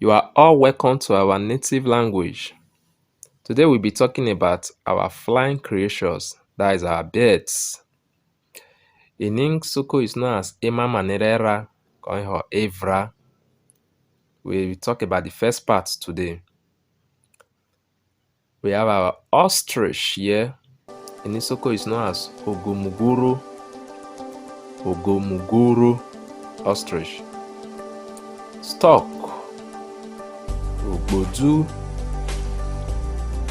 You are all welcome to our native language. Today we'll be talking about our flying creatures, that is our birds. In Isoko is known as Ema Manerera or Evra. We will talk about the first part today. We have our ostrich here. In Isoko is known as Ogomuguru ostrich. Stork,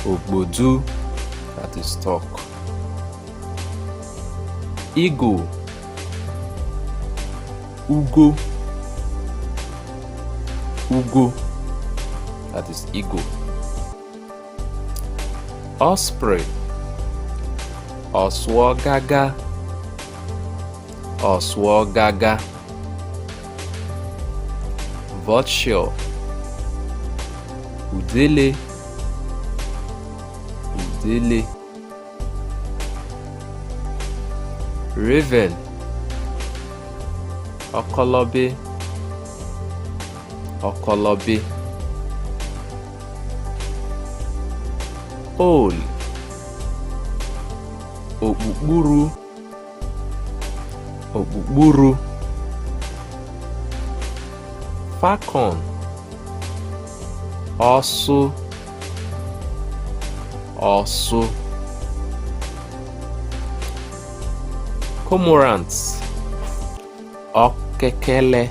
Ogbodu, that is stork. Eagle, Ugo, that is eagle. Osprey, Oswogaga, Vulture, Udele, Raven, Okolobe, Owl, Okpukpuru, Falcon, Osu, Cormorants, Okekele.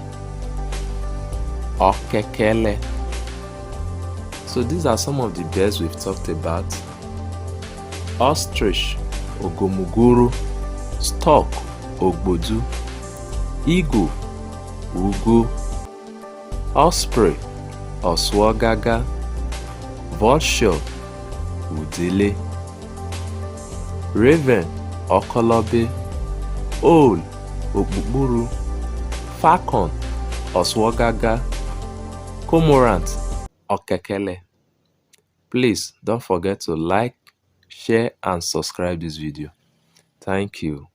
So these are some of the birds we've talked about. Ostrich, Ogomuguru. Stork, Ogbodu. Eagle, Ugo. Osprey, Oswogaga. Vulture, Udele. Raven, Okolobe. Owl, Okpukpuru. Falcon, Oswogaga. Cormorant, Okekele. Please don't forget to like, share and subscribe this video. Thank you.